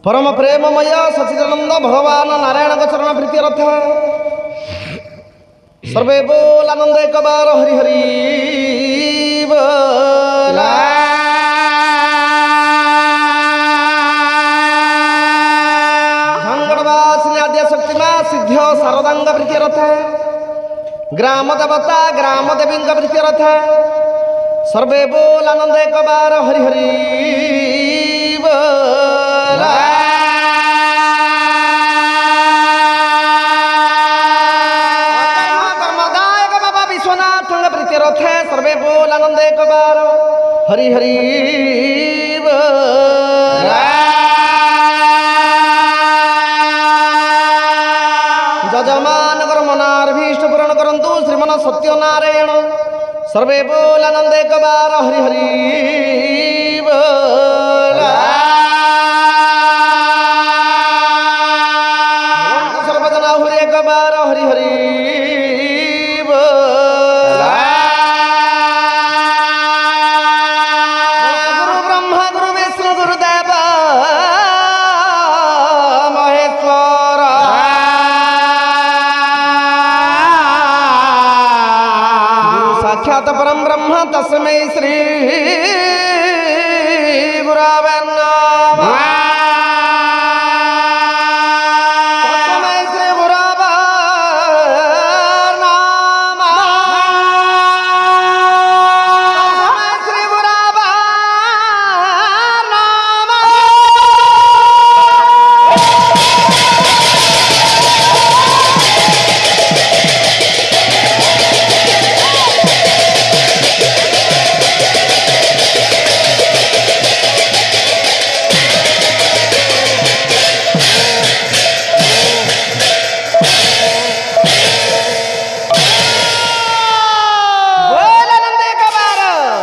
परम प्रेममय सचिदानंद भगवान नारायण चरण प्रीति रथ सर्वे बोल आनंद एक बार हरि हरि बोला। झंगड़वासिनी आद्य शक्तिमा सिद्ध शारदांग प्रीति रथ ग्राम देवता ग्राम देवी प्रीति रथ सर्वे बोल आनंद एक बार हरि हरि बोला। सर्वे बोल आनंद एक बार हरि हरि बोला। जजमान कर मनार्भीष्ट पूरण करंतु श्रीमन सत्यनारायण सर्वे बोल आनंद एक बार हरि हरि बोला। सर्वजना हुरि एक बार हरि हरि परम ब्रह्म तस्मै श्री गुरवे नमः। तस्मै श्री गुरवे नमः। तस्मै श्री गुरवे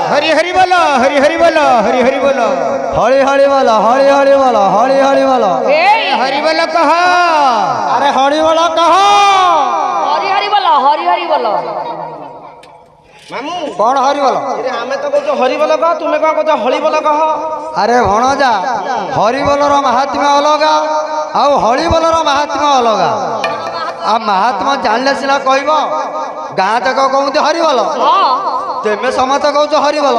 हरि हरि बोलो हरि हरि बोलो हरि हरि बोलो हरि हरि वाला हरि हरि वाला हरि हरि वाला हरि बोलो कहा अरे हरि वाला कहा हरि हरि बोलो हरि हरि बोलो मामू कौन हरि बोलो अरे हमें तो कहছো हरि बोला कह तुम्हें कह कहছো हरि बोला कह। अरे भणजा हरि बोलर महात्म्य अलगा आउ हरि बोलर महात्म्य अलगा आ महात्मा जानले सिना कहब गाँ तक कहते हरि बोल तेमे समस्त कौच हरि बोल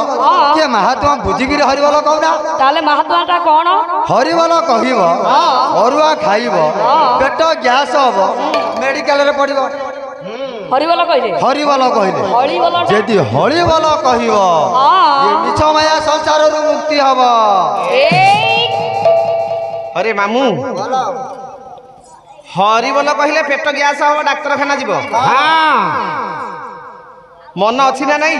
किए महात्मा बुझिकी हरि बोल कहना ताले महात्माटा कौन हरि बोल कहब अरुआ खाइब पेट गैस हम मेडिकल रे पड़ब हरि बोलो कहले हरि बोल कहले हरि बोलो यदि हरि बोल कहब ये मिछ माया संसार रु मुक्ति हब। अरे मामू हरि बोल कहले पेट गैस हम डाक्तरखाना जीव मन अच्छी ना नहीं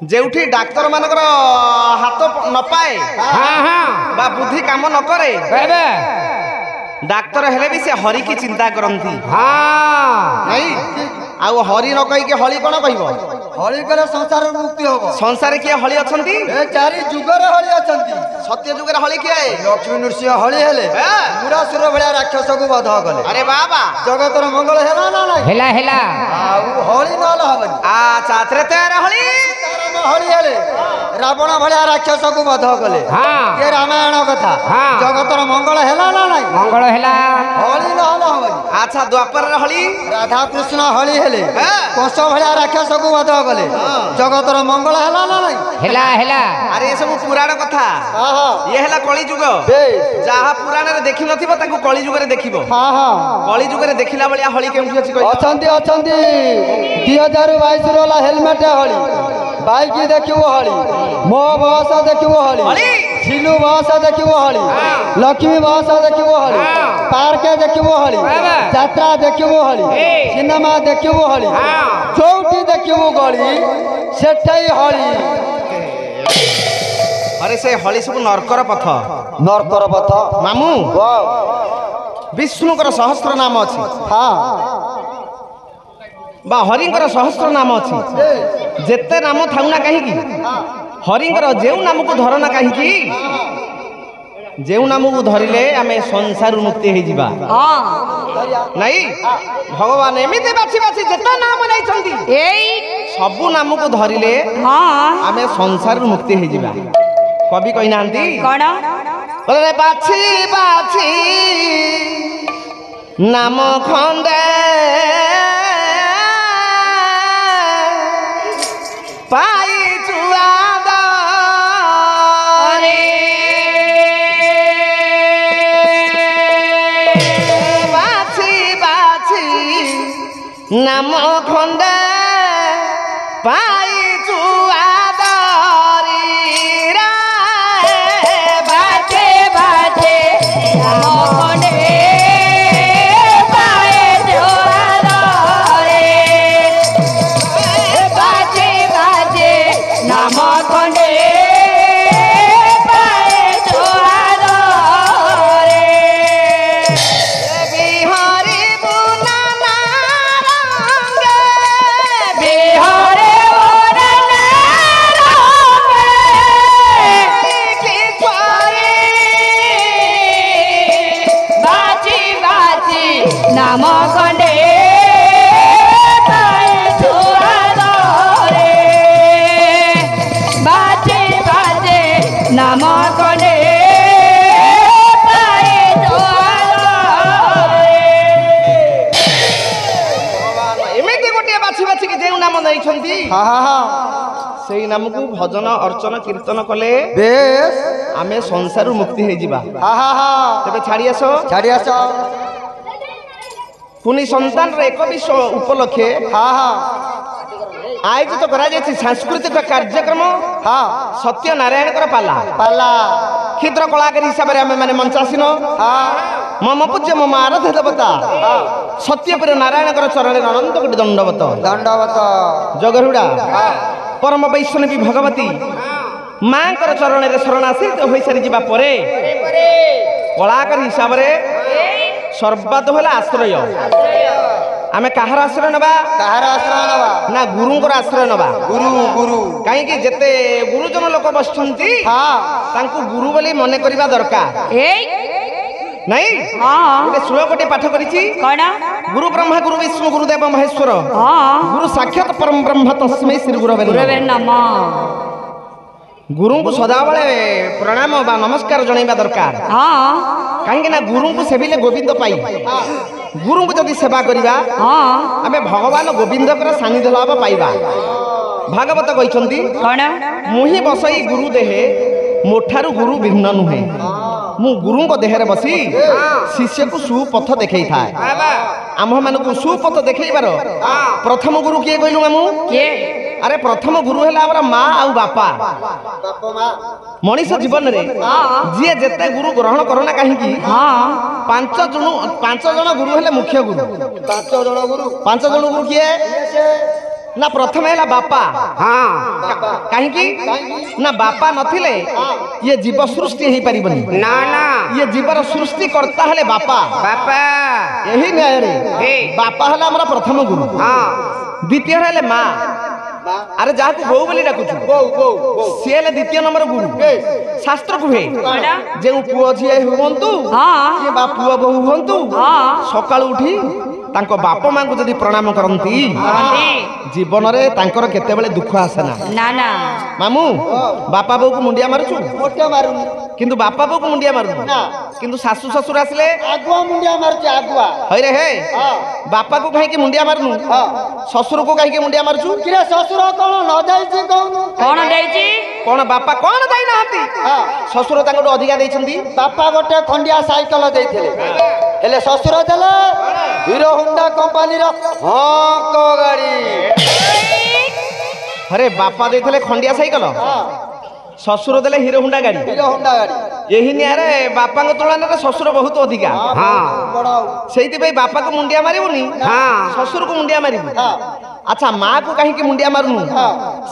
जेउठी डाक्तर मानकर हाथ न पाए बा बुद्धि काम न करे डाक्तर हेले भी से हरि की चिंता करती नहीं आउ हरि न कही के हरि कौन कहब हरि कले संसार रु मुक्ति हब। संसार किए हरि अछंती ए चारि जुगर हरि अछंती सत्य जुगे हरि किए लक्ष्मी नृसिंह हरि हेले मुरासुर भलिया राक्षस को वध कले। अरे बाबा जगतर मंगल हेला ना नहीं हेला हेला आउ हरि नल हबनी अच्छा त्रेतयार हरि हरि हेले रावण भलिया राक्षस को वध कले ये रामायण कथा जगतर मंगल हेला ना नहीं मंगल हेला हरि नल हबनी। अच्छा द्वापर हरि राधा कृष्ण हरि हेले कंस भलिया राक्षस को वध कले जगतर मंगल हेला ना नहीं हेला हेला अरे ये सब पुराण कथा ये हेला कली जुग जहा पुराण रे देखि नथिबो ताकू कली जुग रे देखिबो कली जुग रे देखिला बलिया हळी केउठी अछि कहि अछंती अछंती 2022 रोला हेलमेट हळी बाइक देखिबो हळी मो बस देखिबो हळी सिलु बस देखिबो हळी लक्ष्मी बस देखिबो हळी पार्क देखिबो हळी यात्रा देखिबो हळी सिनेमा देखिबो हळी चौटी देखिबो गळी सेठै हळी। अरे से हळी सब नरकर पथ नरकर पथ मामू विष्णुकर सहस्र नाम अछि बा हरिंकर सहस्र नाम अछि जेते नाम थाउना काहे की हरिंकर जेउ नाम को धरना काहे की जेउ नाम को धरिले आमे संसार मुक्ति हे जिबा नहीं भगवान एमिते बाछि बाछि जेते नाम नै छंती सबु नाम को धरिले आमे संसार मुक्ति हे जिबा कवि कहि नांती कौन বলে বাছি বাছি নাম খଣ୍ଡେ পাইଛୁ আদরে বাছি বাছি নাম খଣ୍ଡେ পাইଛୁ আদরে বাজে বাজে নাম খଣ୍ଡে পায়ে জোয়ারে বাজে বাজে নাম খଣ୍ଡে পায়ে জোয়ারে বিহারি বুনানা রঙ্গে বিহারে ওরানা রঙে কি ছয়ে বাজি বাজি নাম খণ্ডে পায়ে জোয়ারে বাজে বাজে নাম খণ্ডে পায়ে জোয়ারে ଏମିତି ଗୋଟିଏ ବାଛି ବାଛିକି ଯେଉଁ ନାମ ଦେଇଛନ୍ତି হা হা হা ସେଇ ନାମକୁ ଭଜନ ଅର୍ଚ୍ଚନ କୀର୍ତ୍ତନ କଲେ বেশ ଆମେ ସଂସାରରୁ ମୁକ୍ତି ହେଇଯିବା। হা হা হা ତେବେ ଛାଡ଼ି ଆସ ছাড়ি আস ପୁଣି ସନ୍ତାନର ଏକବିଂଶ ଉପଲକ୍ଷେ হা হা ଆୟୋଜିତ କରାଯାଇଛି ସାଂସ୍କୃତିକ କାର୍ଯ୍ୟକ୍ରମ হা ସତ୍ୟନାରାୟଣଙ୍କର ପାଲା। পাল্লা କ୍ଷୁଦ୍ର କଳାକାର ହିସାବରେ ଆମେ ମାନେ ମଞ୍ଚାସୀନ হা ମମ ପୂଜ୍ୟ ମମ ଆରାଧ୍ୟ ଦେବତା ସତ୍ୟପୁର ନାରାୟଣଙ୍କର ଚରଣରେ ଅନନ୍ତ କୋଟି ଦଣ୍ଡବତ দণ্ডবত ଜଗରୁଡ଼ା ପରମ ବୈଷ୍ଣବୀ ଭଗବତୀ ମାଙ୍କର ଚରଣରେ ଶରଣାସିତ ହୋଇସାରିଯିବା ପରେ କଳାକାର ହିସାବରେ ସର୍ବାଦ ହେଲା ଆଶ୍ରୟ। ଆମେ କାହାର ଆଶ୍ରୟ ନେବା কাহার আশ্রয় নেবা ନା ଗୁରୁଙ୍କର ଆଶ୍ରୟ ନେବା। গুরু ଗୁରୁ କାହିଁକି ଯେତେ ଗୁରୁଜନ ଲୋକ ବସିଛନ୍ତି হা ତାଙ୍କୁ ଗୁରୁ ବୋଲି ମନେ କରିବା ଦରକାର ଏଇ ନାଇଁ। ହଁ ଗୋଟେ ଶ୍ଲୋକଟି ପାଠ କରିଛି କଣ ଗୁରୁ ବ୍ରହ୍ମା ଗୁରୁ ବିଷ୍ଣୁ ଗୁରୁଦେବ ମହେଶ୍ୱର ହଁ ଗୁରୁ ସାକ୍ଷାତ ପରମ ବ୍ରହ୍ମ ତସ୍ମୈ ଶ୍ରୀ ଗୁରବେ ନମଃ। ଗୁରୁବେ ନମ ଗୁରୁଙ୍କୁ ସଦାବେଳେ ପ୍ରଣାମ ବା ନମସ୍କାର ଜଣାଇବା ଦରକାର। ହଁ କାହିଁକି ନା ଗୁରୁଙ୍କୁ ସେବିଲେ ଗୋବିନ୍ଦ ପାଇ ଗୁରୁଙ୍କୁ ଯଦି ସେବା କରିବା ହଁ ଆମେ ଭଗବାନ ଗୋବିନ୍ଦଙ୍କର ସାନ୍ନିଧ୍ୟ ଲାଭ ପାଇବା। ଭାଗବତ କହିଛନ୍ତି କଣ ମୁହିଁ ବସଇ ଗୁରୁ ଦେହେ ମୋଠାରୁ ଗୁରୁ ଭିନ୍ନ ନୁହେଁ। ମୁଁ ଗୁରୁଙ୍କ ଦେହରେ ବସି ଶିଷ୍ୟକୁ ସୁପଥ ଦେଖେଇଥାଏ। ଆମ୍ଭମାନଙ୍କୁ ସୁପଥ ଦେଖେଇବାର ପ୍ରଥମ ଗୁରୁ କିଏ କହିଲୁ ମାମୁଁ? କିଏ ଆରେ ପ୍ରଥମ ଗୁରୁ ହେଲା ଆମର ମା ଆଉ ବାପା। ମଣିଷ ଜୀବନରେ ଯିଏ ଯେତେ ଗୁରୁ ଗ୍ରହଣ କରନା କାହିଁକି ହଁ ପାଞ୍ଚ ଜଣ ଗୁରୁ ହେଲେ ମୁଖ୍ୟ ଗୁରୁ। 5 ଜଣ ଗୁରୁ 5 ଜଣ ଗୁରୁ କିଏ ନା ପ୍ରଥମେ ହେଲା ବାପା। କାହିଁକି ନା ବାପା ନଥିଲେ ଇଏ ଜୀବ ସୃଷ୍ଟି ହେଇପାରିବନି। ନା ନା ଇଏ ଜୀବର ସୃଷ୍ଟି କର୍ତ୍ତା ହେଲେ ବାପା। ବାପା ଏହି ନ୍ୟାୟରେ ବାପା ହେଲା ଆମର ପ୍ରଥମ ଗୁରୁ। ଦ୍ୱିତୀୟ ହେଲେ ମା। ଆରେ ଯାହାକୁ ବୋଉ ବୋଲି ଡାକୁଛୁ ସିଏ ହେଲେ ଦ୍ୱିତୀୟ ନମ୍ବର ଗୁରୁ। ଶାସ୍ତ୍ର କୁହେ ଯେଉଁ ପୁଅ ଝିଅ ହୁଅନ୍ତୁ ହଁ କିଏ ବା ପୁଅ ବୋହୂ ହୁଅନ୍ତୁ ହଁ ସକାଳୁ ଉଠି ତାଙ୍କ ବାପା ମାଙ୍କୁ ଯଦି ପ୍ରଣାମ କରନ୍ତି ଜୀବନରେ ତାଙ୍କର କେତେବେଳେ ଦୁଃଖ ଆସେ ନା। ନା ନା ମାମୁଁ ବାପା ବୋଉକୁ ମୁଣ୍ଡିଆ ମାରୁଛୁ ମୋଟେ ମାରୁନି କିନ୍ତୁ ବାପା ବୋଉକୁ ମୁଣ୍ଡିଆ ମାରୁଛୁ କିନ୍ତୁ ଶାଶୁ ଶ୍ୱଶୁର ଆସିଲେ ଆଗୁଆ ମୁଣ୍ଡିଆ ମାରୁଛି ଆଗୁଆ ହଇରେ ହେ ବାପାକୁ କାହିଁକି ମୁଣ୍ଡିଆ ମାରୁନୁ ଶ୍ୱଶୁରକୁ କାହିଁକି ମୁଣ୍ଡିଆ ମାରୁଛୁ? କିରେ ଶ୍ୱଶୁର କଣ ନ ଯାଇଛି କହୁନୁ କଣ ଦେଇଛି କଣ ବାପା କଣ ଦେଇନାହାନ୍ତି? ଶ୍ୱଶୁର ତାଙ୍କଠୁ ଅଧିକା ଦେଇଛନ୍ତି। ବାପା ଗୋଟେ ଖଣ୍ଡିଆ ସାଇକେଲ ଦେଇଥିଲେ ହେଲେ ଶ୍ୱଶୁର ଦେଲେ ହିରୋ ହୋଣ୍ଡା କମ୍ପାନୀର ହଙ୍କ ଗାଡି। ଆରେ ବାପା ଦେଇଥିଲେ ଖଣ୍ଡିଆ ସାଇକେଲ ଶ୍ୱଶୁର ଦେଲେ ହିରୋ ହୁଣ୍ଡା ଗାଡି। ହିରୋ ହୋଣ୍ଡା ଗାଡି ଏହି ନ୍ୟାୟରେ ବାପାଙ୍କ ତୁଳନାରେ ଶ୍ୱଶୁର ବହୁତ ଅଧିକା। ବଡ ସେଇଥିପାଇଁ ବାପାକୁ ମୁଣ୍ଡିଆ ମାରିବୁନି ଶ୍ୱଶୁରକୁ ମୁଣ୍ଡିଆ ମାରିବୁ। ଆଚ୍ଛା ମା କୁ କାହିଁକି ମୁଣ୍ଡିଆ ମାରୁନୁ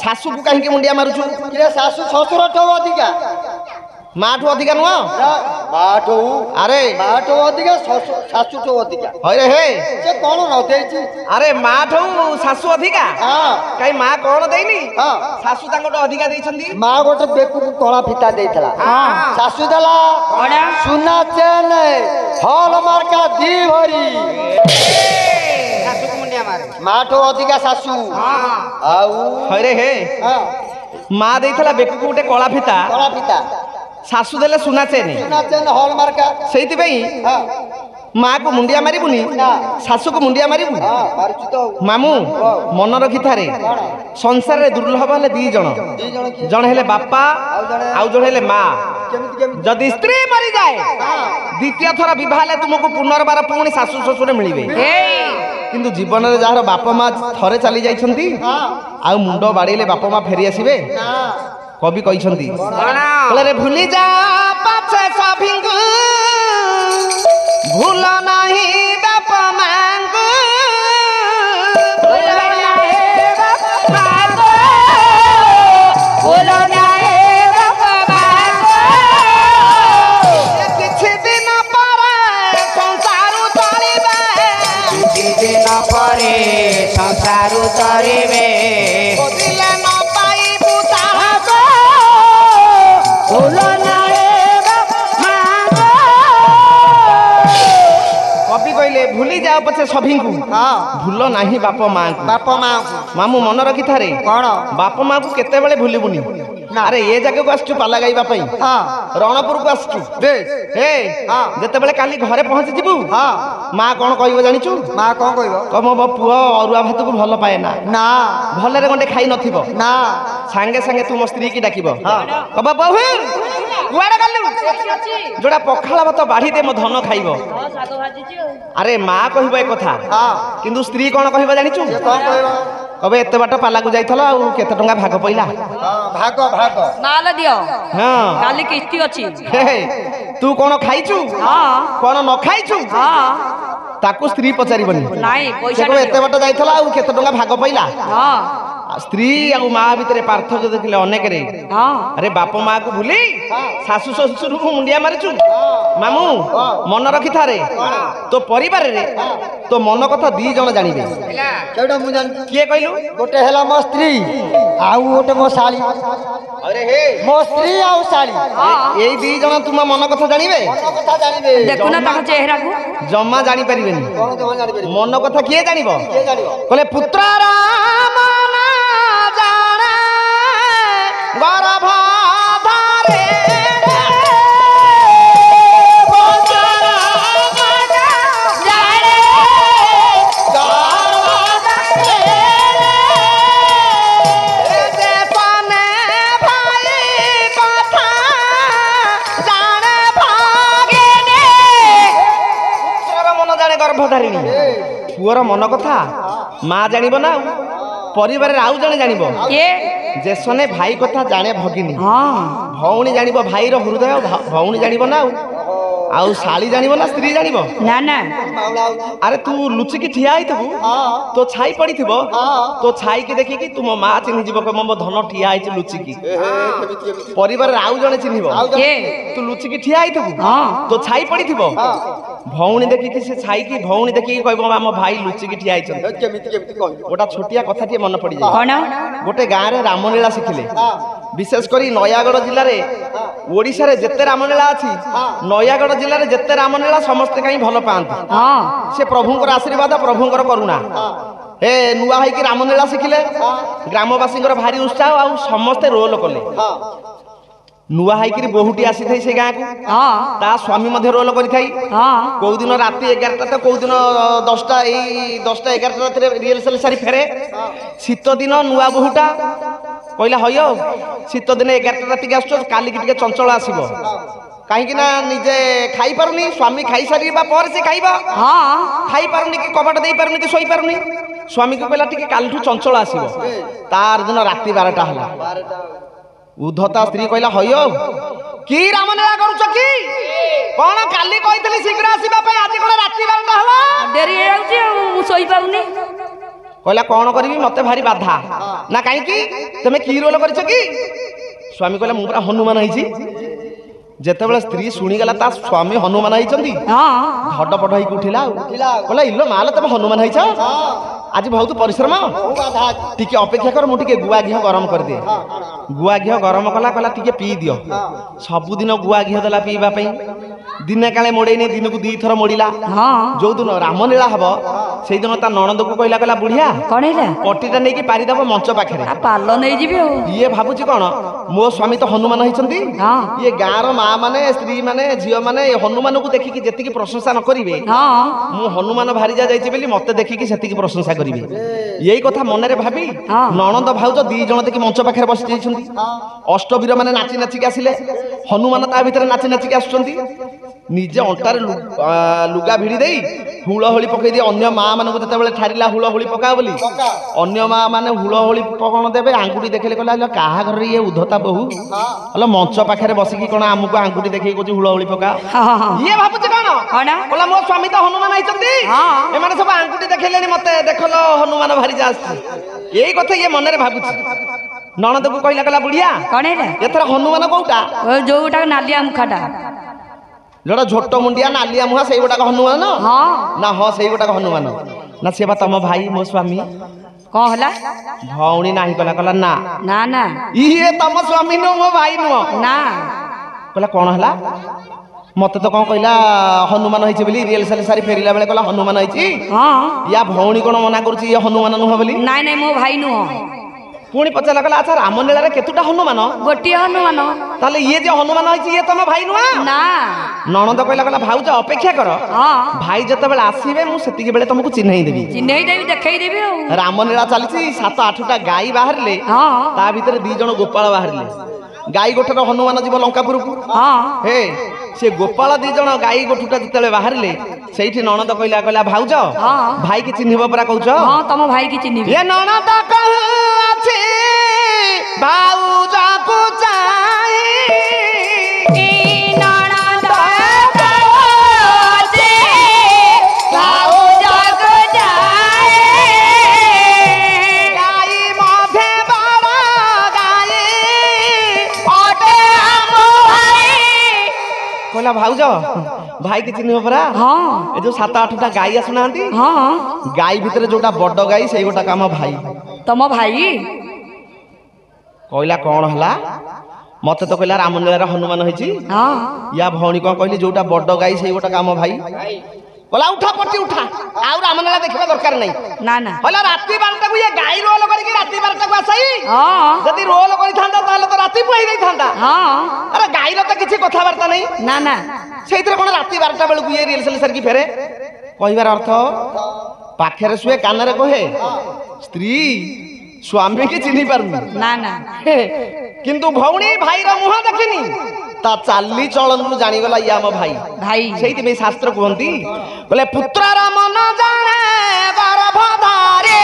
ଶାଶୁକୁ କାହିଁକି ମୁଣ୍ଡିଆ ମାରୁଛୁ? କିରେ ଶାଶୁ ଶ୍ୱଶୁର ଠୁ ଅଧିକା ମା ଠୁ ଅଧିକା ନୁହଁ? ମା ଠୁ ଆରେ ଅଧିକା ଶାଶୁ ଠୁ ଅଧିକା। ହଇରେ ହେ ସେ କଣ ନ ଦେଇଛି? ଆରେ ମା ଠୁ ଶାଶୁ ଅଧିକା କାହିଁ ମା କଣ ଦେଇନି ଶାଶୁ ତାଙ୍କଠୁ ଅଧିକା ଦେଇଛନ୍ତି। ମା ଗୋଟେ ବେକକୁ କଳା ଫିତା ଦେଇଥିଲା ଶାଶୁ ଦେଲା କଣ ସୁନା ଚେନ ହଲ ମାର୍କା 2 ଭରି। ଶାଶୁକୁ ମୁଣ୍ଡିଆ ମାରେ ମା ଠୁ ଅଧିକା ଶାଶୁ ଆଉ ହଇରେ ହେ ମା ଦେଇଥିଲା ବେକକୁ ଗୋଟେ କଳା ଫିତା କଳା ଫିତା ଶାଶୁ ଦେଲେ ସୁନା ଚେନ୍ ସୁନା ଚେନ୍ ହଲମାର୍କ। ସେଇଥିପାଇଁ ହଁ ମାକୁ ମୁଣ୍ଡିଆ ମାରିବୁନି, ଶାଶୁକୁ ମୁଣ୍ଡିଆ ମାରିବୁ। ହଁ ମାରୁଛୁ ତ। ମାମୁଁ ମନ ରଖିଥାରେ, ସଂସାରରେ ଦୁର୍ଲଭ ହେଲେ ଦି ଜଣ, ଦି ଜଣ କିଏ? ଜଣେ ହେଲେ ବାପା ଆଉ ଜଣେ ହେଲେ ମା। କେମିତି କେମିତି? ଯଦି ସ୍ତ୍ରୀ ମରିଯାଏ ଦ୍ୱିତୀୟ ଥର ବିବାହ ହେଲେ ତୁମକୁ ପୁନର୍ବାର ପୁଣି ଶାଶୁ ଶ୍ୱଶୁର ମିଳିବେ। କିନ୍ତୁ ଜୀବନରେ ଯାହାର ବାପା ମା ଥରେ ଚାଲି ଯାଇଛନ୍ତି ଆଉ ମୁଣ୍ଡ ବାଡ଼େଇଲେ ବାପା ମା ଫେରି ଆସିବେ? କବି କହିଛନ୍ତି ରେ ଭୁଲି ଯା ପଛେ ସଭିଙ୍କୁ, ଭୁଲ ନାହିଁ ବାପା ମାଙ୍କୁ। କିଛି ଦିନ ପରେ ସଂସାର ଚଳିବେ, କିଛି ଦିନ ପରେ ସଂସାର ଚଳିବେ। ଖୋଜିଲେ ନ ପାଇବୁ ସାହସ, ଭୁଲ ନାହିଁ କବି କହିଲେ ଭୁଲି ଯାଅ ପଛେ ସଭିଙ୍କୁ, ହଁ ଭୁଲ ନାହିଁ ବାପ ମାଙ୍କୁ। ବାପ ମାଙ୍କୁ ମାମୁଁ ମନେ ରଖିଥାରେ, କଣ? ବାପ ମାଙ୍କୁ କେତେବେଳେ ଭୁଲିବୁନି। ଆରେ ଏ ଜାଗାକୁ ଆସିଛୁ ପାଲା ଗାଇବା ପାଇଁ, ହଁ ରଣପୁରକୁ ଆସିଛୁ। ବେଶ। ହେ ହଁ। ଯେତେବେଳେ କାଲି ଘରେ ପହଞ୍ଚିଯିବୁ, ହଁ ମା କଣ କହିବ ଜାଣିଛୁ? ମା କଣ କହିବ? କମ ମୋ ପୁଅ ଅରୁଆ ଭାତକୁ ଭଲ ପାଏ ନା, ନା ଭଲରେ ଗଣ୍ଡେ ଖାଇ ନଥିବ। ନା ସାଙ୍ଗେ ସାଙ୍ଗେ ତୁ ମୋ ସ୍ତ୍ରୀ କି ଡାକିବ, କବ ବୋହୂ କୁଆଡେ ଗଲୁ? ଯୋଉଟା ପଖାଳ ଭାତ ବାଢି ଦେ ମୋ ଧନ ଖାଇବ। ଆରେ ମା କହିବ ଏ କଥା, ହଁ କିନ୍ତୁ ସ୍ତ୍ରୀ କଣ କହିବ ଜାଣିଛୁ? ସେ କଣ କହିବ? କବେ ଏତେ ବାଟ ପାଲାକୁ ଯାଇଥିଲ ଆଉ କେତେ ଟଙ୍କା ଭାଗ ପଇଲା? ହଁ ଭାଗ ଭାଗ। ମାଲ ଦିଅ, ହଁ କାଲି କିସ୍ତି ଅଛି। ହେ, ତୁ କଣ ଖାଇଛୁ କଣ ନ ଖାଇଛୁ ତାକୁ ସ୍ତ୍ରୀ ପଚାରିବନି। ନାଇଁ ସେ ପଇସା କହିବ ଏତେ ବାଟ ଯାଇଥିଲା ଆଉ କେତେ ଟଙ୍କା ଭାଗ ପଇଲା? ଆଉ ସ୍ତ୍ରୀ ଆଉ ମା ଭିତରେ ପାର୍ଥକ୍ୟ ଦେଖିଲେ ଅନେକରେ। ଆରେ ବାପ ମା କୁ ଭୁଲି ଶାଶୁ ଶ୍ୱଶୁରକୁ ମୁଣ୍ଡିଆ ମାରିଛୁ। ମାମୁଁ ମନେ ରଖିଥାରେ, ତୋ ପରିବାରରେ ତୋ ମନ କଥା ଦି ଜଣ ଜାଣିବେ। ସେଇଟା ମୁଁ ଜାଣିଛି। କିଏ କହିଲୁ? ଗୋଟେ ହେଲା ମୋ ସ୍ତ୍ରୀ ଆଉ ଗୋଟେ ମୋ ଶାଳୀ। ଆରେ ହେ, ମୋ ସ୍ତ୍ରୀ ଆଉ ଶାଳୀ ଏଇ ଦି ଜଣ ତୁମ ମନ କଥା ଜାଣିବେ, ମନ କଥା ଜାଣିବେ। ଦେଖୁନା ତାଙ୍କ ଚେହେରାକୁ। ଜମା ଜାଣିପାରିବେନି। କଣ ଜମା ଜାଣିପାରିବେ? ମନ କଥା କିଏ ଜାଣିବ? କିଏ ଜାଣିବ? କହିଲେ ପୁତ୍ରର ମନ ଜାଣେ ଗର୍ଭ ଧାରେ, ଗର୍ଭଧାରିଣୀ। ପୁଅର ମନ କଥା ମା ଜାଣିବ ନା, ପରିବାରରେ ଆଉ ଜଣେ ଜାଣିବ। କିଏ? ଜେସନେ ଭାଇ କଥା ଜାଣେ ଭଗିନୀ, ଭଉଣୀ ଜାଣିବ ଭାଇର ହୃଦୟ, ଭଉଣୀ ଜାଣିବ ନା। ଆଉ ଶାଳୀ ଜାଣିବ ନା ସ୍ତ୍ରୀ ଜାଣିବ? ନା ନା, ଆରେ ତୁ ଲୁଚିକି ଠିଆ ହେଇଥିବୁ, ତୋ ଛାଇ ପଡିଥିବ, ତୋ ଛାଇକି ଦେଖିକି ତୁମ ମା ଚିହ୍ନିଯିବ, କହିବ ମୋ ଧନ ଠିଆ ହେଇଛି ଲୁଚିକି। ପରିବାରରେ ଆଉ ଜଣେ ଚିହ୍ନିବ, କିଏ? ତୁ ଲୁଚିକି ଠିଆ ହେଇଥିବୁ, ତୋ ଛାଇ ପଡିଥିବ, ଭଉଣୀ ଦେଖିକି ସେ ଛାଇକି ଭଉଣୀ ଦେଖିକି କହିବ ଆମ ଭାଇ ଲୁଚିକି ଠିଆ ହେଇଛନ୍ତି। କେମିତି କେମିତି କହିବ? ଗୋଟା ଛୋଟିଆ କଥାଟିଏ ମନେ ପଡିଯାଏ। କଣ? ଗୋଟେ ଗାଁରେ ରାମଲୀଳା ଶିଖିଲେ। ବିଶେଷ କରି ନୟାଗଡ଼ ଜିଲ୍ଲାରେ, ଓଡ଼ିଶାରେ ଯେତେ ରାମଲୀଳା ଅଛି, ନୟାଗଡ଼ ଜିଲ୍ଲାରେ ଯେତେ ରାମଲୀଳା ସମସ୍ତେ କାହିଁ ଭଲ ପାଆନ୍ତି। ସେ ପ୍ରଭୁଙ୍କର ଆଶୀର୍ବାଦ, ପ୍ରଭୁଙ୍କର କରୁଣା। ଏ ନୂଆ ହେଇକି ରାମଲୀଳା ଶିଖିଲେ, ଗ୍ରାମବାସୀଙ୍କର ଭାରି ଉତ୍ସାହ, ଆଉ ସମସ୍ତେ ରୋଲ କଲେ। ନୂଆ ହେଇକିରି ବୋହୁଟି ଆସିଥାଇ ସେ ଗାଁକୁ, ତା ସ୍ୱାମୀ ମଧ୍ୟ ରୋଲ କରିଥାଇ। କୋଉ ଦିନ ରାତି 11ଟା ତ କୋଉ ଦିନ 10ଟା, ଏଇ 10ଟା 11ଟା ରାତିରେ ରିହର୍ସାଲ ସାରି ଫେରେ। ଶୀତ ଦିନ ନୂଆ ବୋହୁଟା କହିଲା ହଇ ଶୀତ ଦିନ 11ଟା ରାତିକି ଆସୁଛ, କାଲିକି ଟିକେ ଚଞ୍ଚଳ ଆସିବ। କାହିଁକି ନା ନିଜେ ଖାଇପାରୁନି, ସ୍ୱାମୀ ଖାଇସାରିବା ପରେ ସେ ଖାଇବ, ଖାଇପାରୁନି କି କବାଟ ଦେଇପାରୁନି କି ଶୋଇପାରୁନି। ସ୍ୱାମୀକୁ କହିଲା ଟିକେ କାଲିଠୁ ଚଞ୍ଚଳ ଆସିବ। ତାର ଦିନ ରାତି 12ଟା ହେଲା। ଉଦ୍ଧତା ସ୍ତ୍ରୀ କହିଲା ହଇ କି ରାମଲୀଳା କରୁଛ କି? କଣ କାଲି କହିଥିଲି ଶୀଘ୍ର ଆସିବା ପାଇଁ, ଆଜି କଣ ରାତି 12ଟା ହେଲା? ଡେରି ହେଇଯାଉଛି ଆଉ ମୁଁ ଶୋଇପାରୁନି। କହିଲା କଣ କରିବି, ମତେ ଭାରି ବାଧା। ନା କାହିଁକି, ତମେ କି ରୋଲ କରିଛ କି? ସ୍ୱାମୀ କହିଲା ମୁଁ ପୁରା ହନୁମାନ ହେଇଛି। ଯେତେବେଳେ ସ୍ତ୍ରୀ ଶୁଣିଗଲା ତା ସ୍ୱାମୀ ହନୁମାନ ହେଇଛନ୍ତି, ଧଡପଡ ହେଇକି ଉଠିଲା ଆଉ କହିଲା ଇଲୋ ମାଲ ତମେ ହନୁମାନ ହେଇଛ, ଆଜି ବହୁତ ପରିଶ୍ରମ, ଟିକେ ଅପେକ୍ଷା କର, ମୁଁ ଟିକେ ଗୁଆ ଘିଅ ଗରମ କରିଦିଏ। ଗୁଆ ଘିଅ ଗରମ କଲା, କହିଲା ଟିକେ ପିଇ ଦିଅ। ସବୁଦିନ ଗୁଆ ଘିଅ ଦେଲା ପିଇବା ପାଇଁ। ଦିନେ କାଳେ ମୋଡେଇନି ଦିନକୁ 2 ଥର ମୋଡିଲା ହଁ ଯୋଉ ଦିନ ରାମଲୀଳା ହବ ସେଇଦିନ ତା ନଣନ୍ଦକୁ କହିଲା କହିଲା ବୁଢିଆ କଣ ହେଲା ପଟିଟା ନେଇକି ପାରିଦବ ମଞ୍ଚ ପାଖରେ। ଆ ପାଲ ନେଇଯିବି ଆଉ ଇଏ ଭାବୁଛି କଣ ମୋ ସ୍ୱାମୀ ତ ହନୁମାନ ହେଇଛନ୍ତି ହଁ ଇଏ ଗାଁର ମା ମାନେ ସ୍ତ୍ରୀ ମାନେ ଝିଅ ମାନେ ହନୁମାନଙ୍କୁ ଦେଖିକି ଯେତିକି ପ୍ରଶଂସା ନ କରିବେ ହଁ ମୁଁ ହନୁମାନ ଭାରିଜା ଯାଇଛି ବୋଲି ମତେ ଦେଖିକି ସେତିକି ପ୍ରଶଂସା କରିବେ ଏଇ କଥା ମନରେ ଭାବି ହଁ। ନଣନ୍ଦ ଭାଉଜ 2 ଜଣ ଦେଖି ମଞ୍ଚ ପାଖରେ ବସି ଯାଇଛନ୍ତି। ଅଷ୍ଟବୀର ମାନେ ନାଚି ନାଚିକି ଆସିଲେ ହନୁମାନ ତା ଭିତରେ ନାଚି ନାଚିକି ଆସୁଛନ୍ତି ନିଜେ ଅଣ୍ଟାରେ ଲୁଗା ଭିଡ଼ି ଦେଇ ହୁଳହୁଳି ପକେଇ ଦିଏ ଅନ୍ୟ ମା ମାନଙ୍କୁ ଯେତେବେଳେ ଠାରିଲା ହୁଳହୁଳି ପକା ବୋଲି ଅନ୍ୟ ମା ମାନେ ହୁଳହୁଳି କଣ ଦେବେ ଆଙ୍ଗୁଠି ଦେଖେଇଲେ କହିଲା କାହା ଘରରେ ଇଏ ଉଦ୍ଧତା ବୋହୁ ହେଲେ ମଞ୍ଚ ପାଖରେ ବସିକି କଣ ଆମକୁ ଆଙ୍ଗୁଠି ଦେଖେଇ କହୁଛି ହୁଳହୁଳି ପକା ଇଏ ଭାବୁଛି କଣ କହିଲା ମୋ ସ୍ୱାମୀ ତ ହନୁମାନ ହେଇଛନ୍ତି ଏମାନେ ସବୁ ଆଙ୍ଗୁଠି ଦେଖେଇଲେଣି ମତେ ଦେଖଲ ହନୁମାନ ଭାରିଜା ଆସିଛି ଏଇ କଥା ଇଏ ମନରେ ଭାବୁଛି। ନଣନ୍ଦକୁ କହିଲା କହିଲା ବୁଢିଆ କଣ ହେଲା ଏଥର ହନୁମାନ କୋଉଟା ଯୋଉଟା ନାଲିଆ ମୁଖାଟା ଯୋଉଟା ଝୋଟ ମୁଣ୍ଡିଆ ନାଲିଆ ମୁହଁ ସେଇ ଗୋଟାକ ହନୁମାନ ହଁ ନା ହଁ ସେଇ ଗୋଟାକ ହନୁମାନ ନା ସିଏ ବା ତମ ଭାଇ ମୋ ସ୍ୱାମୀ କଣ ହେଲା ଭଉଣୀ ନାହିଁ କହିଲା କହିଲା ନା ନା ନା ଇଏ ତମ ସ୍ୱାମୀ ନୁହଁ ମୋ ଭାଇ ନୁହଁ ନା କହିଲା କଣ ହେଲା ମତେ ତ କଣ କହିଲା ହନୁମାନ ହେଇଛି ବୋଲି ରିଏଲସେଲ ସାରି ଫେରିଲା ବେଳେ କହିଲା ହନୁମାନ ହେଇଛି ହଁ ୟା ଭଉଣୀ କଣ ମନା କରୁଛି ଇଏ ହନୁମାନ ନୁହଁ ବୋଲି ନାଇଁ ନାଇଁ ମୋ ଭାଇ ନୁହଁ ପୁଣି ପଚାରିଲା କହିଲା ଆଚ୍ଛା ରାମଲୀଳାରେ କେତୁଟା ହନୁମାନ ଗୋଟିଏ ହନୁମାନ ତାହେଲେ ଇଏ ଯେ ହନୁମାନ ହେଇଛି ଇଏ ତମ ଭାଇ ନୁହଁ ନା ନଣନ୍ଦ କହିଲା କହିଲା ଭାଉଜ ଅପେକ୍ଷା କର ହଁ ଭାଇ ଯେତେବେଳେ ଆସିବେ ମୁଁ ସେତିକି ବେଳେ ତମକୁ ଚିହ୍ନେଇ ଦେବି ଚିହ୍ନେଇ ଦେବି ଦେଖେଇ ଦେବି ଆଉ ରାମଲୀଳା ଚାଲିଛି 7-8ଟା ଗାଈ ବାହାରିଲେ ହଁ ତା ଭିତରେ 2 ଜଣ ଗୋପାଳ ବାହାରିଲେ ଗାଈ ଗୋଠର ହନୁମାନ ଯିବ ଲଙ୍କାପୁରକୁ ହଁ ହେ ସେ ଗୋପାଳ 2 ଜଣ ଗାଈ ଗୋଠୁଟା ଯେତେବେଳେ ବାହାରିଲେ ସେଇଠି ନଣନ୍ଦ କହିଲା କହିଲା ଭାଉଜ ହଁ ଭାଇ କି ଚିହ୍ନିବ ପରା କହୁଛ ହଁ ତମ ଭାଇ କି ଚିହ୍ନିବି ଏ ନଣନ୍ଦ କହୁଛି ଭାଉଜକୁ ଚାହିଁ କହିଲା ଭାଉଜ ଭାଇ କି ଚିହ୍ନିବ ପରା ହଁ ଏ ଯୋଉ 7-8ଟା ଗାଈ ଆସୁନାହାନ୍ତି ହଁ ଗାଈ ଭିତରେ ଯୋଉଟା ବଡ ଗାଈ ସେଇ ଗୋଟାକ ଆମ ଭାଇ ତମ ଭାଇ କହିଲା କଣ ହେଲା ମତେ ତ କହିଲା ରାମଲୀଳାରେ ହନୁମାନ ହେଇଛି ହଁ ୟା ଭଉଣୀ କଣ କହିଲି ଯୋଉଟା ବଡ ଗାଈ ସେଇ ଗୋଟାକ ଆମ ଭାଇ କହିଲା ଉଠା ପଟି ଉଠା ଆଉ ରାମଲୀଳା ଦେଖିବା ଦରକାର ନାହିଁ ନା ନା କହିଲା ରାତି 12ଟାକୁ ଇଏ ଗାଈ ରୋଲ କରିକି ରାତି 12ଟାକୁ ଆସାଇ ହଁ ଯଦି ରୋଲ କରିଥାନ୍ତା ତାହେଲେ ତ ରାତି ପୁଆଇ ଦେଇଥାନ୍ତା ହଁ ଆରେ ଗାଈର ତ କିଛି କଥାବାର୍ତ୍ତା ନାହିଁ ନା ନା ସେଇଥିରେ କଣ ରାତି 12ଟା ବେଳକୁ ଇଏ ରିଏଲସେଲ ସାରିକି ଫେରେ କହିବାର ଅର୍ଥ ପାଖରେ ଶୁଏ କାନରେ କହେ ସ୍ତ୍ରୀ ସ୍ୱାମୀ କି ଚିହ୍ନି ପାରୁନି ନା ନା କିନ୍ତୁ ଭଉଣୀ ଭାଇର ମୁହଁ ଦେଖିନି ତା ଚାଲି ଚଳନରୁ ଜାଣିଗଲା ଇଏ ଆମ ଭାଇ ଭାଇ ସେଇଥିପାଇଁ ଶାସ୍ତ୍ର କୁହନ୍ତି ବୋଲେ ପୁତ୍ରର ମନ ଜାଣେ ଗର୍ଭଧାରେ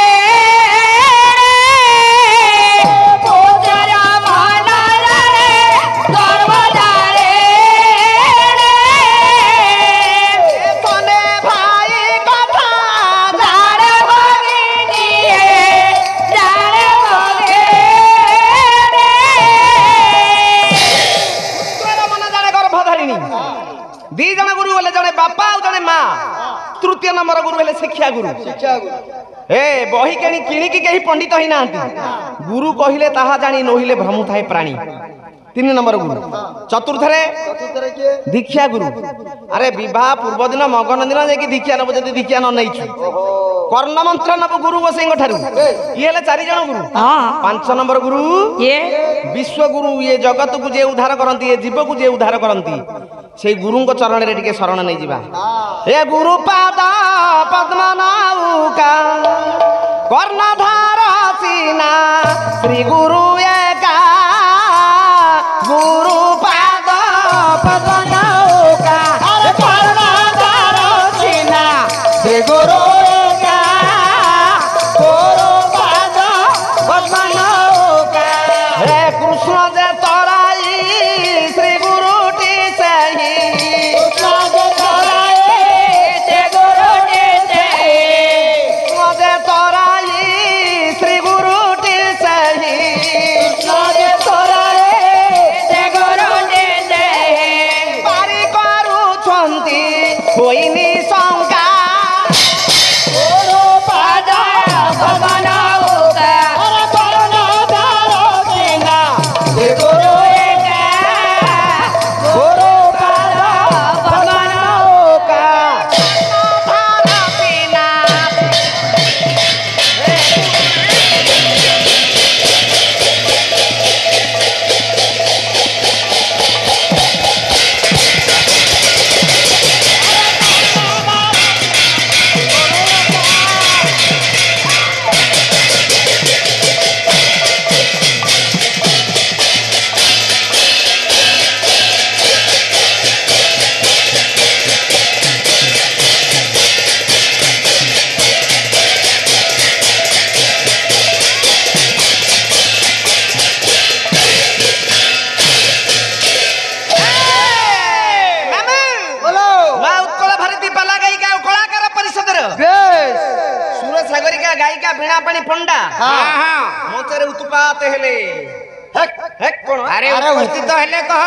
तृतीय नंबर गुरु हेले शिक्षा गुरु ए बही केणी किणिकी केही पंडित ही नांती गुरु कहिले ताहा जानी नोहिले भ्रमु थाए प्राणी 3 नंबर गुरु चतुर्थ रे दीक्षा गुरु अरे विवाह पूर्व दिन मगन दिन जे कि दीक्षा नब जदी दीक्षा न नैछु कर्ण मंत्र नब गुरु गोसेंग ठारू ये हेले 4 जण गुरु हां 5 नंबर गुरु ये विश्व गुरु ये जगत को जे उद्धार करंती ये जीव को जे उद्धार करंती से गुरु को चरण रे टिके शरण नै जिबा ए गुरु पाद पद्म नौका कर्णधार सीना श्री गुरु एका गुरु पाद पद्म नौका कर्णधार सीना श्री गुरु एका गुरु पाद पद्म नौका हे कृष्ण जे तराई श्री गुरु टी सही कृष्ण जे तराई श्री गुरु टी सही कृष्ण जे तराई श्री गुरु टी सही ଗାୟିକା ଗାୟିକା ବୀଣା ପାଣି ପଣ୍ଡା ମଞ୍ଚରେ ଉତ୍ପାତ ହେଲେ କଣ ଆରେ ଉପସ୍ଥିତ ହେଲେ କହ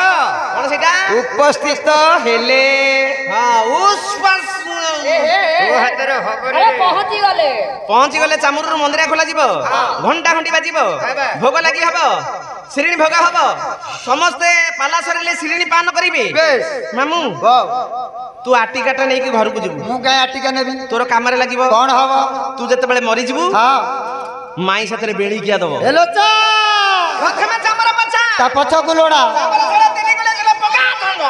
କଣ ସେଇଟା ଉପସ୍ଥିତ ହେଲେ ପହଞ୍ଚି ଗଲେ ପହଞ୍ଚି ଗଲେ ଚାମୁରରୁ ମନ୍ଦିର ଖୋଲା ଯିବ ଘଣ୍ଟା ଘଣ୍ଟି ବାଜିବ ଭୋଗ ଲାଗି ହବ ଶିରିଣି ଭୋଗ ହବ ସମସ୍ତେ ପାଲା ସରିଲେ ଶିରିଣି ପାନ କରିବେ ମାମୁଁ ତୁ ଆଟିକାଟା ନେଇକି ଘରକୁ ଯିବୁ ମୁଁ କାଇଁ ଆଟିକା ନେବି ତୋର କାମରେ ଲାଗିବ କଣ ହବ ତୁ ଯେତେବେଳେ ମରିଯିବୁ ମାଇଁ ସାଥିରେ ବେଳିକିଆ ଦବ ହେଲୋ ଚା ପ୍ରଥମେ ଚାମର ପଛା ତା ପଛକୁ ଲୋଡ଼ା ଚାମର ଛଡା ତିନି ଗୁଲେ ଗଲେ ପକା ଧଣ୍ଡ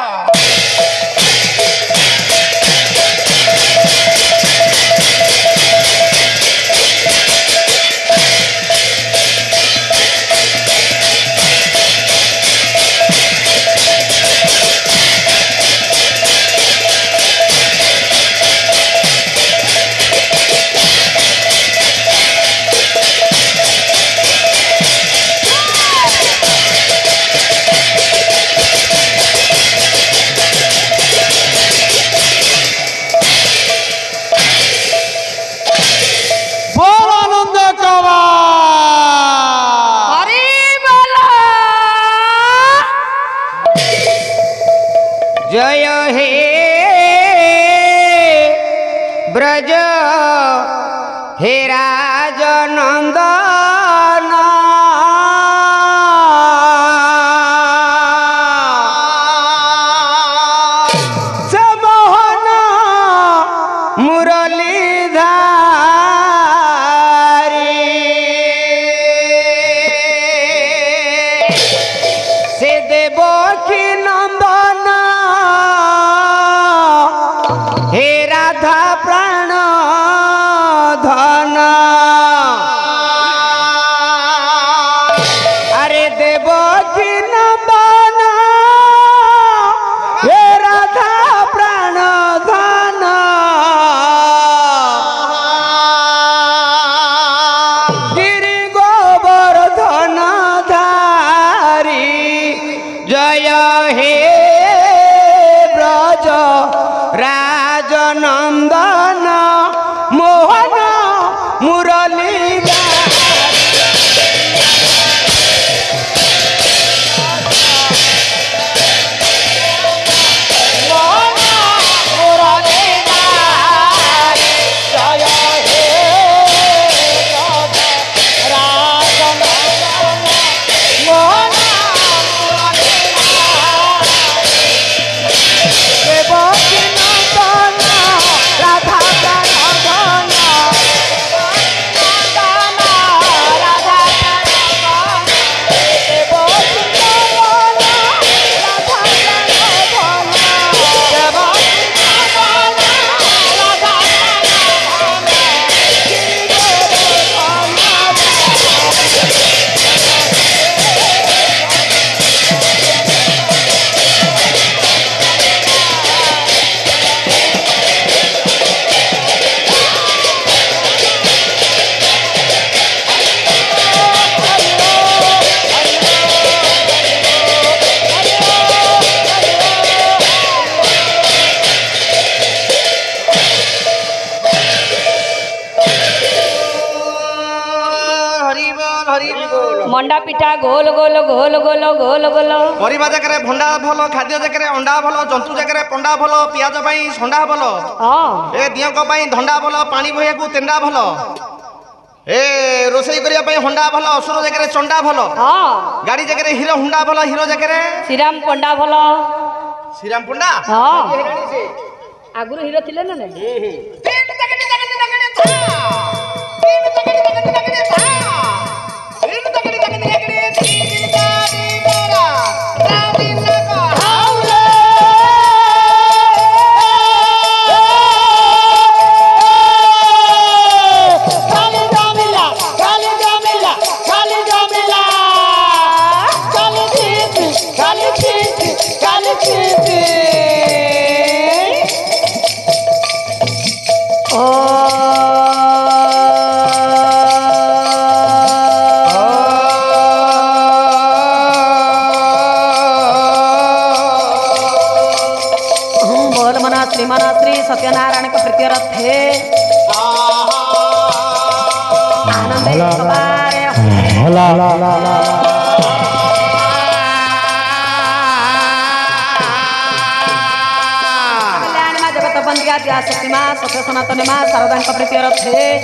जय हे ब्रज हे राज नंदन से मोहन मुरलीधारी से देवकी नंदन हे राधा प्राण धन अरे देवकी नंदन हे राधा प्राण धन गिरि गोवर्धन धारी जय हे ब्रज राजनंदन मोहन मुरलीधर मंडा पिठा गोल गोल गोल गोल गोल गोल परिबा जाकरे भंडा भलो खाद्य जाकरे अंडा भलो जंतु जाकरे पंडा भलो पियाज पई संडा भलो ए दियंक पई धंडा भलो पानी बहियाकू तेंडा भलो ए रोसई करिया पई हंडा भलो असुर जाकरे चंडा भलो गाड़ी जाकरे हीरो हुंडा भलो हीरो जाकरे श्रीराम पंडा भलो श्रीराम पंडा आगुरु हीरो थिले ना नहीं श्रीमन श्री सत्यनारायण का प्रीत्यर्थ है शक्ति माँ सत्य सनातन माँ शारदा प्रीति रथे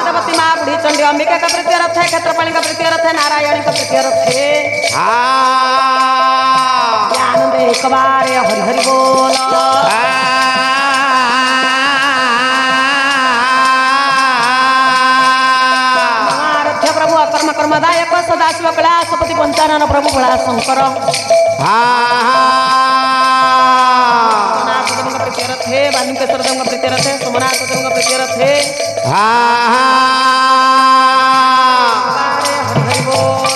देवती माँ बुढ़ी चंडी अंबिका का प्रीति रथ है क्षेत्रपाणी का प्रीति रथ है नारायणी का प्रीति रथ है ज्ञान दे एक बार हरि हरि बोल प्रभु अकर्म कर्मदायक सदाशिव कैलाशपति पंचानन प्रभु भोला शंकर थे बालुकेश्वर देव का प्रीति रथ है सोमनाथ देव का प्रीति रथ है हरि बोल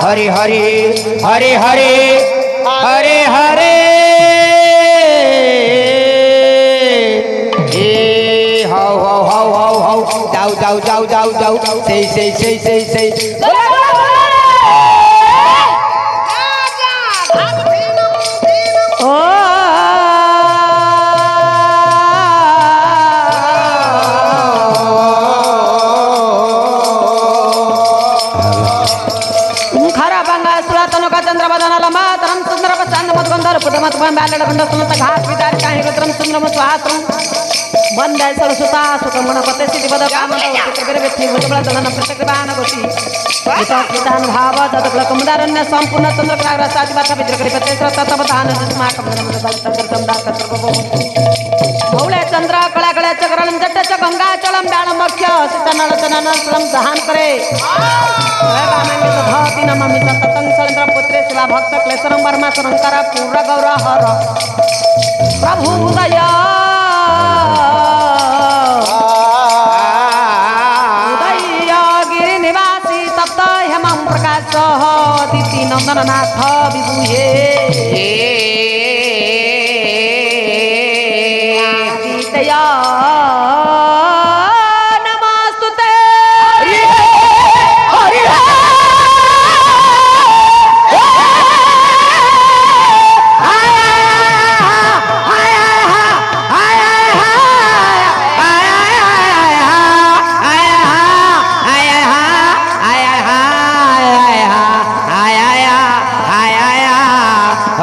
हरे हरे हरे हरे हरे हरे ए हाउ हाउ हाउ हाउ हाउ जाओ जाओ जाओ जाओ जाओ से बंदे सरसुता सुकमण पते सिद्धि पद कामद उत्तर व्यक्ति भुजबल दलन प्रत्यक्षबान गति वितान भाव जदकल कमदारण्य संपूर्ण चंद्र प्राग्र साधि बात विद्र करि पते तत्वधान स्मा कमन संतम दात सर्वभो भौले चंद्र कला कला चक्रण जट च गंगा चलम डाल मख्य सीतनल चनन सलम दहन करे रामांगे धति नममि ततंग चंद्र पुत्रे शिला भक्त क्लेशरम वर्मा शंकर पूर्ण गौर हर प्रभु उदय गिरि निवासी तप्त हेमं प्रकाश दीति नंदननाथ विभुये दीतया नमस्तुते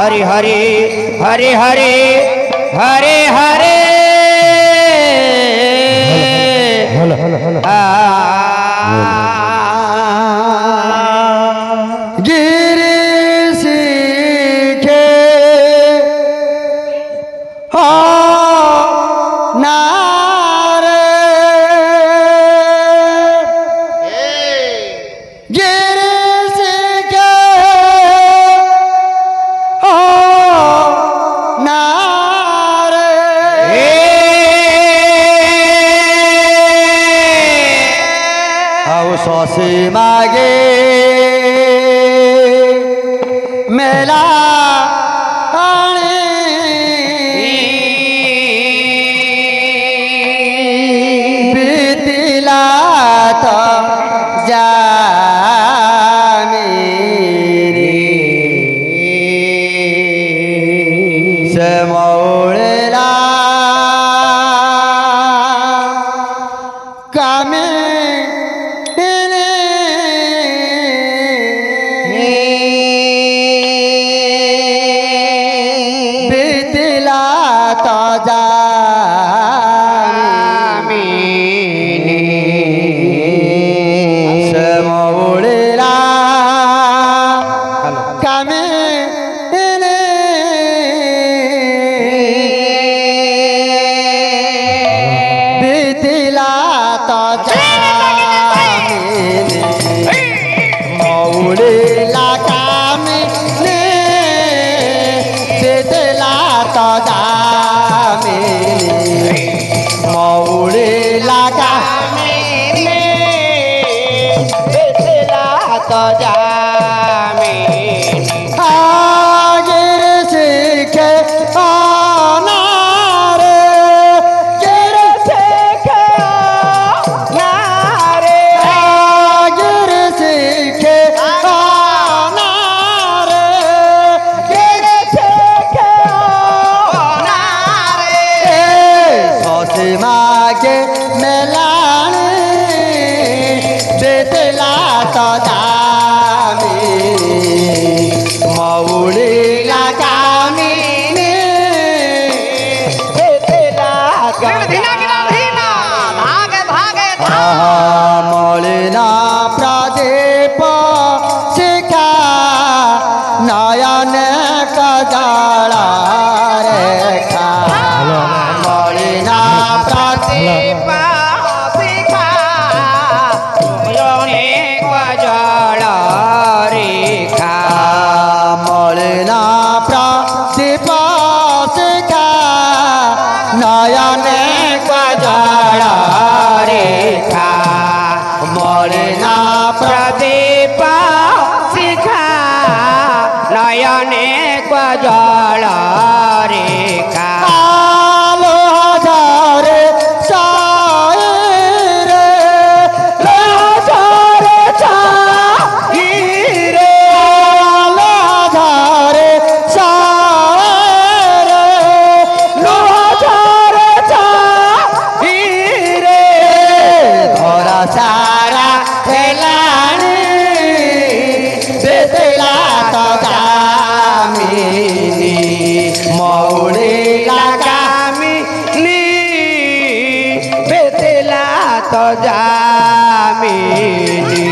हरे हरे हरे हरे हरे हरे गिरी सौसे मागे मेला बीतिला तो जा समोळला कामे बीतला तो जा समोळला कामे मौळीला कामिनी बेदला तो जामिनी मौळीला कामिनी बेदला तो जामिनी आगिर सीखे आनारे गिर सीखे आनारे आगिर सीखे आनारे गिर सीखे आनारे सौसे मागे मेलानी बेदला तो जामिनी मौळीला कामिनी बेदला मौळीला प्रदीप शिखा नयन कजला रेखा मौळीला प्रदीप शिखा कजला रेखा मौळीला प्रदीप शिखा नयन कजला रेखा मौळीला प्रदीप शिखा नयने कजला रेखा आलो हजारे साई रे लो हजारे साई रे आलो हजारे साई रे लो हजारे साई रे धरा सारा हेलानी बेदला तो जामिनी मौळीला कामिनी बेदला तो जामिनी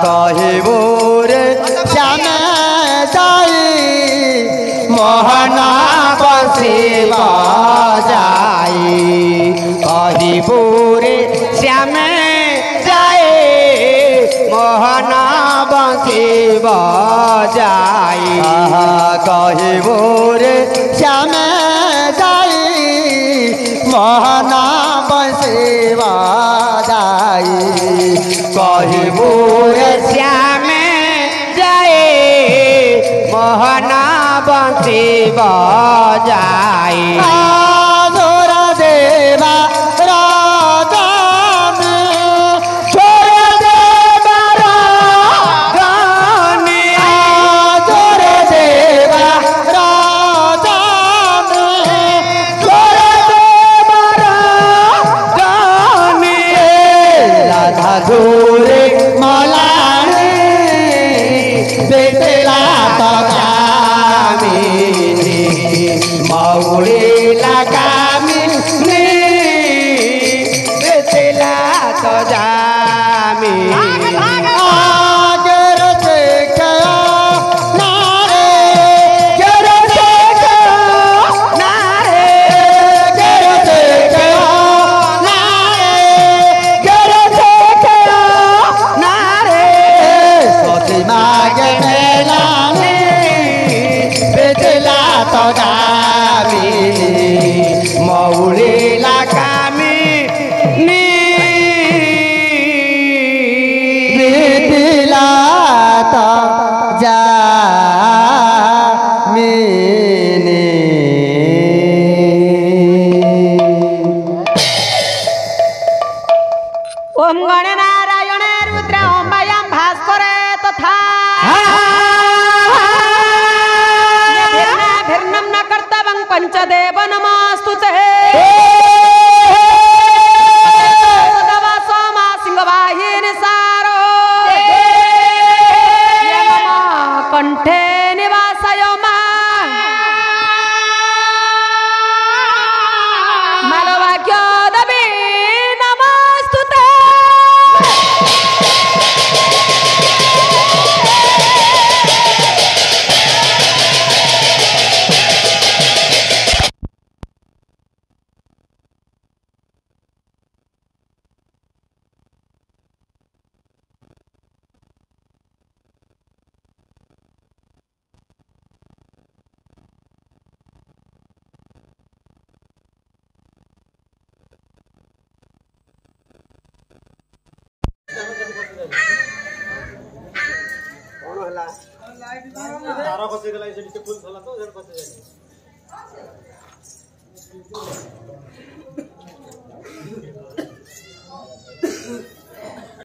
कहिबो रे श्यामे जाई मोहना बसिब जाई कहिबो रे श्यामे जाए मोहना बसिब जाई कहिबो रे श्यामे जाई मोहना बसिब जाई कहिबो रे श्यामे जाए मोहना बसिब जाई आदरा देवा राजा में छोड़ देवा राजा में आदरा देवा राजा में छोड़ देवा राजा में राधा गोरे मलानी बेदला तो जामिनी मौळीला कामिनी बेदला तो जामिनी आगर देखो नारे गर देखो नारे गर देखो नारे गर देखो नारे सोती मागे मेलानी बेदला तो जामिनी मौळीला कामिनी देव नमस्तुते सदवा सोमा सिंह वाहिनी सारो कंठे निवासय मा मालवाक्य दबी नमस्तुते तारा खसी गला से फुल थला तो जड़ खसी जानी